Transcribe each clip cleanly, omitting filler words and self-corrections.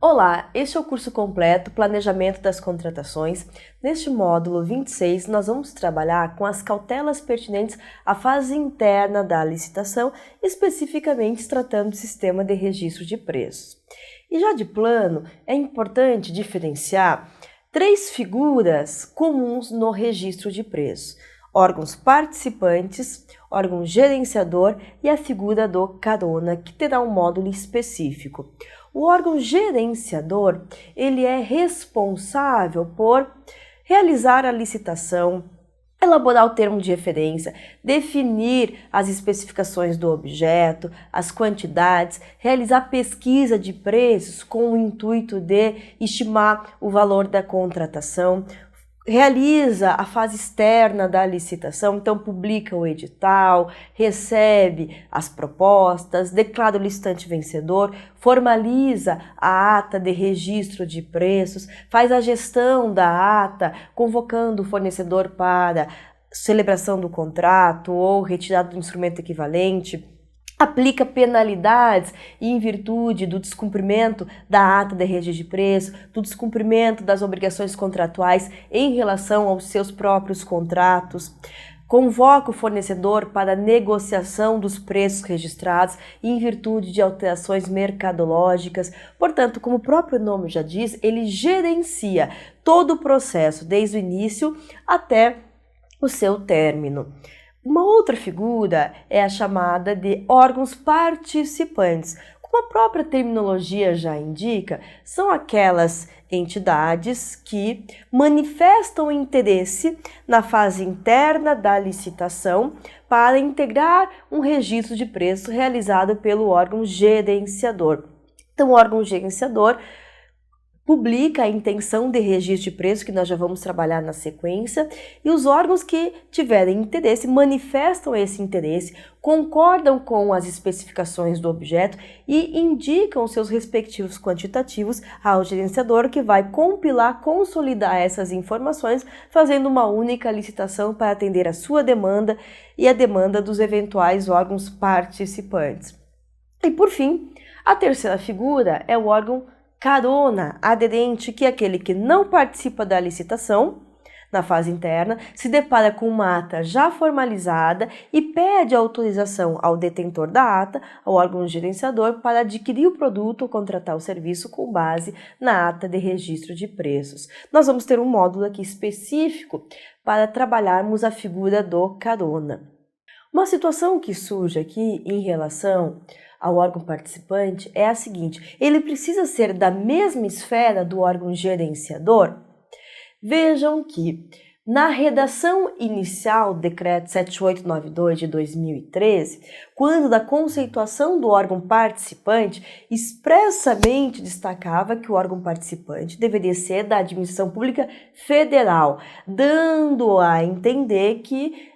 Olá, este é o curso completo Planejamento das Contratações. Neste módulo 26, nós vamos trabalhar com as cautelas pertinentes à fase interna da licitação, especificamente tratando do sistema de registro de preços. E já de plano, é importante diferenciar três figuras comuns no registro de preços: órgãos participantes, órgão gerenciador e a figura do carona, que terá um módulo específico. O órgão gerenciador, ele é responsável por realizar a licitação, elaborar o termo de referência, definir as especificações do objeto, as quantidades, realizar pesquisa de preços com o intuito de estimar o valor da contratação, realiza a fase externa da licitação, então publica o edital, recebe as propostas, declara o licitante vencedor, formaliza a ata de registro de preços, faz a gestão da ata, convocando o fornecedor para celebração do contrato ou retirada do instrumento equivalente, aplica penalidades em virtude do descumprimento da ata de registro de preço, do descumprimento das obrigações contratuais em relação aos seus próprios contratos, convoca o fornecedor para negociação dos preços registrados em virtude de alterações mercadológicas. Portanto, como o próprio nome já diz, ele gerencia todo o processo, desde o início até o seu término. Uma outra figura é a chamada de órgãos participantes. Como a própria terminologia já indica, são aquelas entidades que manifestam interesse na fase interna da licitação para integrar um registro de preço realizado pelo órgão gerenciador. Então, o órgão gerenciador publica a intenção de registro de preço, que nós já vamos trabalhar na sequência, e os órgãos que tiverem interesse manifestam esse interesse, concordam com as especificações do objeto e indicam seus respectivos quantitativos ao gerenciador, que vai compilar, consolidar essas informações, fazendo uma única licitação para atender a sua demanda e a demanda dos eventuais órgãos participantes. E por fim, a terceira figura é o órgão carona aderente, que é aquele que não participa da licitação na fase interna, se depara com uma ata já formalizada e pede autorização ao detentor da ata, ao órgão gerenciador, para adquirir o produto ou contratar o serviço com base na ata de registro de preços. Nós vamos ter um módulo aqui específico para trabalharmos a figura do carona. Uma situação que surge aqui em relação ao órgão participante é a seguinte: ele precisa ser da mesma esfera do órgão gerenciador? Vejam que na redação inicial do Decreto 7892 de 2013, quando da conceituação do órgão participante, expressamente destacava que o órgão participante deveria ser da administração pública federal, dando a entender que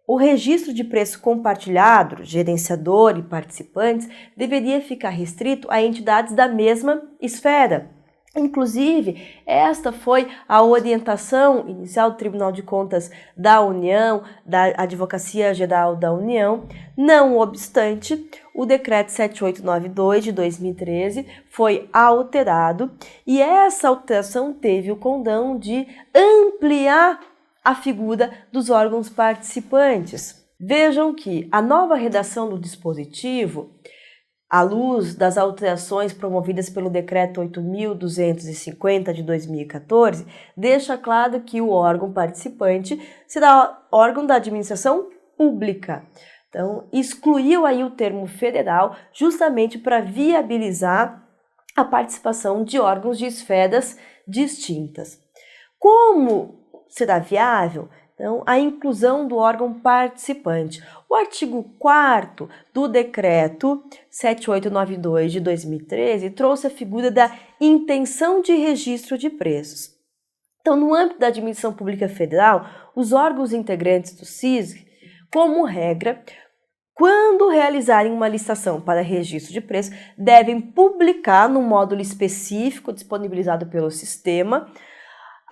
o registro de preço compartilhado, gerenciador e participantes, deveria ficar restrito a entidades da mesma esfera. Inclusive, esta foi a orientação inicial do Tribunal de Contas da União, da Advocacia Geral da União. Não obstante, o Decreto 7892 de 2013 foi alterado e essa alteração teve o condão de ampliar a figura dos órgãos participantes. Vejam que a nova redação do dispositivo, à luz das alterações promovidas pelo Decreto 8.250 de 2014, deixa claro que o órgão participante será órgão da administração pública. Então, excluiu aí o termo federal justamente para viabilizar a participação de órgãos de esferas distintas. Como será viável, então, a inclusão do órgão participante? O artigo 4º do Decreto 7892 de 2013 trouxe a figura da intenção de registro de preços. Então, no âmbito da administração pública federal, os órgãos integrantes do CISG, como regra, quando realizarem uma licitação para registro de preços, devem publicar no módulo específico disponibilizado pelo sistema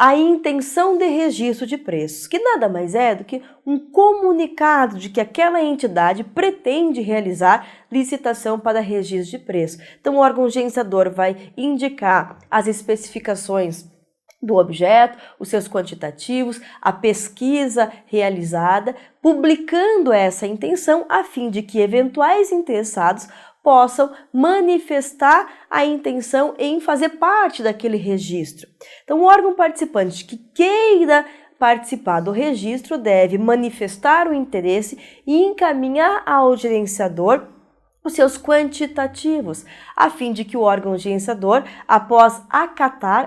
a intenção de registro de preços, que nada mais é do que um comunicado de que aquela entidade pretende realizar licitação para registro de preço. Então, o órgão gerenciador vai indicar as especificações do objeto, os seus quantitativos, a pesquisa realizada, publicando essa intenção a fim de que eventuais interessados possam manifestar a intenção em fazer parte daquele registro. Então, o órgão participante que queira participar do registro deve manifestar o interesse e encaminhar ao gerenciador os seus quantitativos, a fim de que o órgão gerenciador, após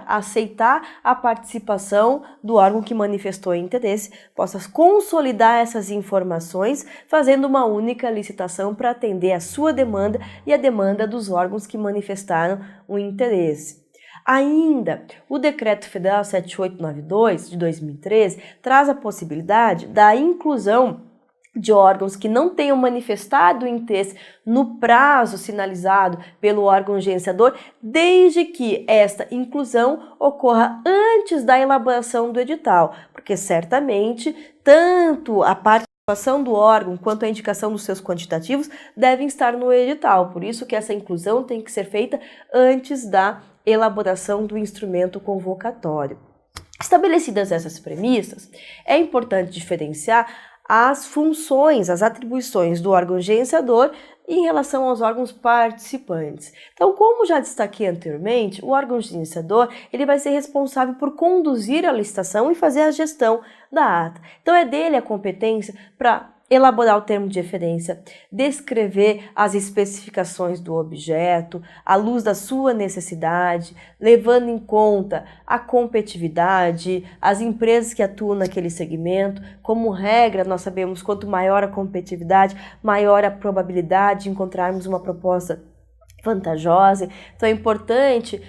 aceitar a participação do órgão que manifestou interesse, possa consolidar essas informações, fazendo uma única licitação para atender a sua demanda e a demanda dos órgãos que manifestaram o interesse. Ainda, o Decreto Federal 7892 de 2013 traz a possibilidade da inclusão de órgãos que não tenham manifestado interesse no prazo sinalizado pelo órgão gerenciador, desde que esta inclusão ocorra antes da elaboração do edital, porque certamente tanto a participação do órgão quanto a indicação dos seus quantitativos devem estar no edital, por isso que essa inclusão tem que ser feita antes da elaboração do instrumento convocatório. Estabelecidas essas premissas, é importante diferenciar as funções, as atribuições do órgão gerenciador em relação aos órgãos participantes. Então, como já destaquei anteriormente, o órgão gerenciador ele vai ser responsável por conduzir a licitação e fazer a gestão da ata. Então, é dele a competência para elaborar o termo de referência, descrever as especificações do objeto, à luz da sua necessidade, levando em conta a competitividade, as empresas que atuam naquele segmento. Como regra, nós sabemos que quanto maior a competitividade, maior a probabilidade de encontrarmos uma proposta vantajosa. Então é importante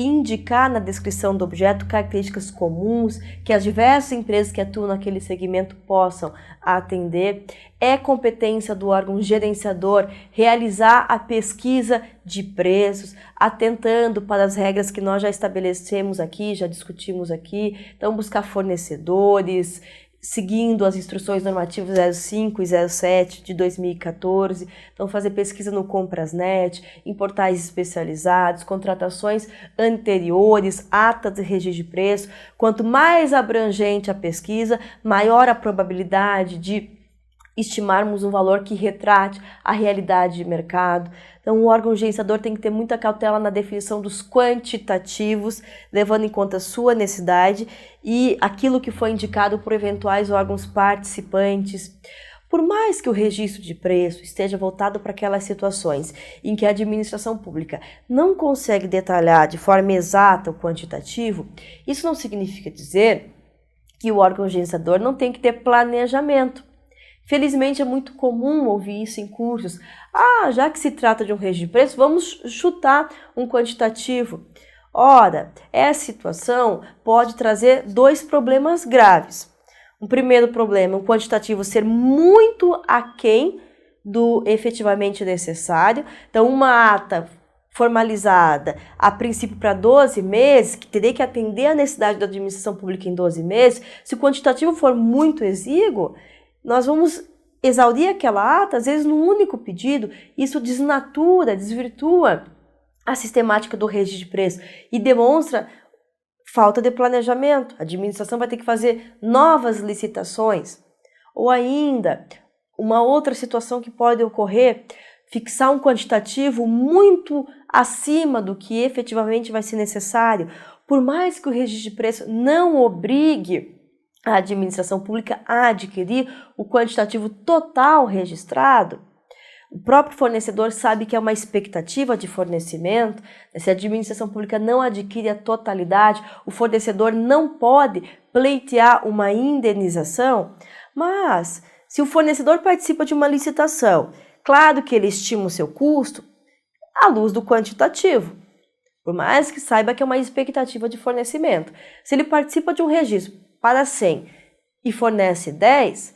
indicar na descrição do objeto características comuns que as diversas empresas que atuam naquele segmento possam atender. É competência do órgão gerenciador realizar a pesquisa de preços, atentando para as regras que nós já estabelecemos aqui, já discutimos aqui. Então, buscar fornecedores, seguindo as instruções normativas 05 e 07 de 2014, então fazer pesquisa no Comprasnet, em portais especializados, contratações anteriores, atas de registro de preço. Quanto mais abrangente a pesquisa, maior a probabilidade de estimarmos um valor que retrate a realidade de mercado. Então, o órgão gerenciador tem que ter muita cautela na definição dos quantitativos, levando em conta a sua necessidade e aquilo que foi indicado por eventuais órgãos participantes. Por mais que o registro de preço esteja voltado para aquelas situações em que a administração pública não consegue detalhar de forma exata o quantitativo, isso não significa dizer que o órgão gerenciador não tem que ter planejamento. Felizmente é muito comum ouvir isso em cursos. Já que se trata de um registro de preço, vamos chutar um quantitativo. Ora, essa situação pode trazer dois problemas graves. Um primeiro problema, o quantitativo ser muito aquém do efetivamente necessário. Então, uma ata formalizada, a princípio para 12 meses, que teria que atender a necessidade da administração pública em 12 meses, se o quantitativo for muito exíguo, nós vamos exaurir aquela ata, às vezes, num único pedido. Isso desnatura, desvirtua a sistemática do registro de preço e demonstra falta de planejamento. A administração vai ter que fazer novas licitações. Ou ainda, uma outra situação que pode ocorrer, fixar um quantitativo muito acima do que efetivamente vai ser necessário. Por mais que o registro de preço não obrigue a administração pública a adquirir o quantitativo total registrado, o próprio fornecedor sabe que é uma expectativa de fornecimento. Se a administração pública não adquire a totalidade, o fornecedor não pode pleitear uma indenização. Mas, se o fornecedor participa de uma licitação, claro que ele estima o seu custo à luz do quantitativo, por mais que saiba que é uma expectativa de fornecimento. Se ele participa de um registro para 100 e fornece 10,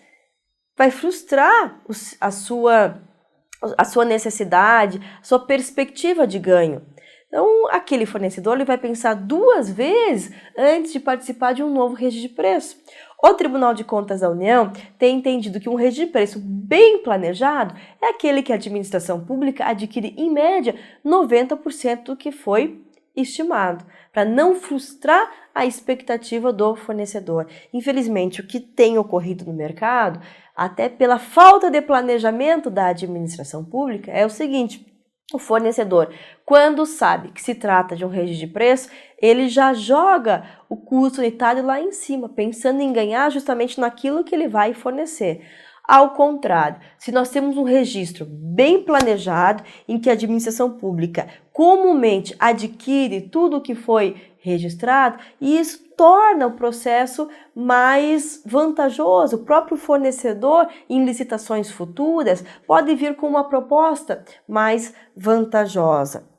vai frustrar a sua necessidade, a sua perspectiva de ganho. Então, aquele fornecedor ele vai pensar 2 vezes antes de participar de um novo registro de preço. O Tribunal de Contas da União tem entendido que um registro de preço bem planejado é aquele que a administração pública adquire, em média, 90% do que foi estimado, para não frustrar a expectativa do fornecedor. Infelizmente, o que tem ocorrido no mercado, até pela falta de planejamento da administração pública, é o seguinte: o fornecedor, quando sabe que se trata de um registro de preço, ele já joga o custo unitário lá em cima, pensando em ganhar justamente naquilo que ele vai fornecer. Ao contrário, se nós temos um registro bem planejado, em que a administração pública comumente adquire tudo o que foi registrado, e isso torna o processo mais vantajoso. O próprio fornecedor, em licitações futuras, pode vir com uma proposta mais vantajosa.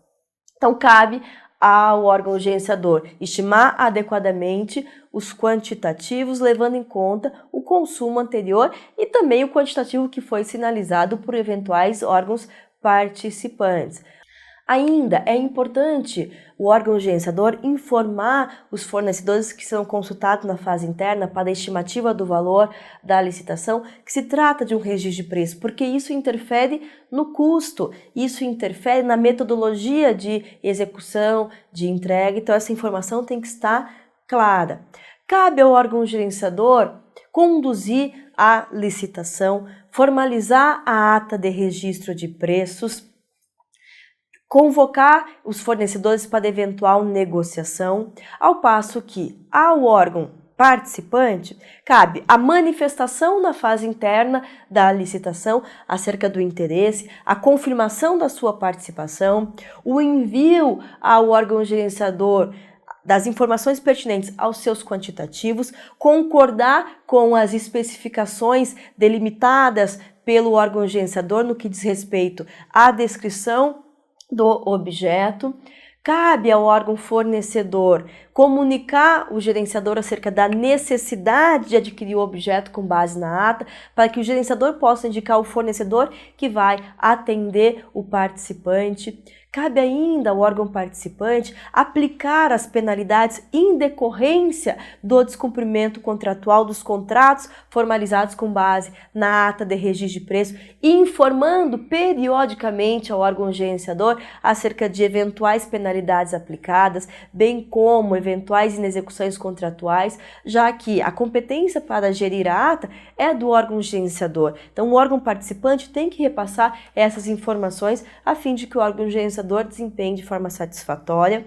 Então, cabe ao órgão gerenciador estimar adequadamente os quantitativos, levando em conta o consumo anterior e também o quantitativo que foi sinalizado por eventuais órgãos participantes. Ainda é importante o órgão gerenciador informar os fornecedores que serão consultados na fase interna para a estimativa do valor da licitação que se trata de um registro de preço, porque isso interfere no custo, isso interfere na metodologia de execução, de entrega, então essa informação tem que estar clara. Cabe ao órgão gerenciador conduzir a licitação, formalizar a ata de registro de preços, convocar os fornecedores para eventual negociação, ao passo que ao órgão participante cabe a manifestação na fase interna da licitação acerca do interesse, a confirmação da sua participação, o envio ao órgão gerenciador das informações pertinentes aos seus quantitativos, concordar com as especificações delimitadas pelo órgão gerenciador no que diz respeito à descrição do objeto. Cabe ao órgão fornecedor comunicar o gerenciador acerca da necessidade de adquirir o objeto com base na ata, para que o gerenciador possa indicar o fornecedor que vai atender o participante. Cabe ainda ao órgão participante aplicar as penalidades em decorrência do descumprimento contratual dos contratos formalizados com base na ata de registro de preço, informando periodicamente ao órgão gerenciador acerca de eventuais penalidades aplicadas, bem como eventuais inexecuções contratuais, já que a competência para gerir a ata é do órgão gerenciador. Então, o órgão participante tem que repassar essas informações a fim de que o órgão gerenciador desempenhe de forma satisfatória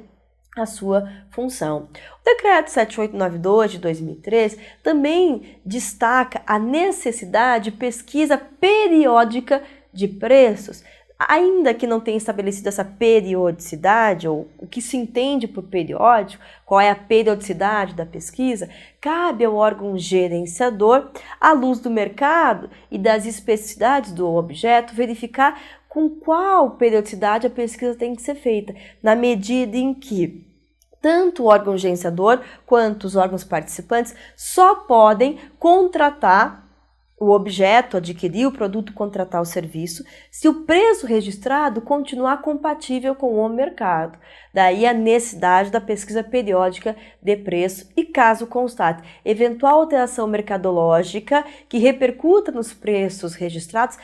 a sua função. O Decreto 7892 de 2003 também destaca a necessidade de pesquisa periódica de preços. Ainda que não tenha estabelecido essa periodicidade, ou o que se entende por periódico, qual é a periodicidade da pesquisa, cabe ao órgão gerenciador, à luz do mercado e das especificidades do objeto, verificar com qual periodicidade a pesquisa tem que ser feita, na medida em que tanto o órgão gerenciador quanto os órgãos participantes só podem contratar o objeto, adquirir o produto, contratar o serviço, se o preço registrado continuar compatível com o mercado. Daí a necessidade da pesquisa periódica de preço e, caso constate eventual alteração mercadológica que repercuta nos preços registrados,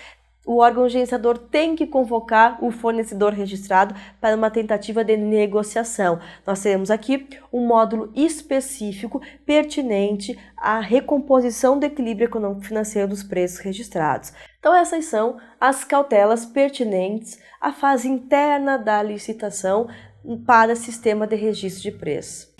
o órgão gerenciador tem que convocar o fornecedor registrado para uma tentativa de negociação. Nós teremos aqui um módulo específico pertinente à recomposição do equilíbrio econômico-financeiro dos preços registrados. Então, essas são as cautelas pertinentes à fase interna da licitação para sistema de registro de preços.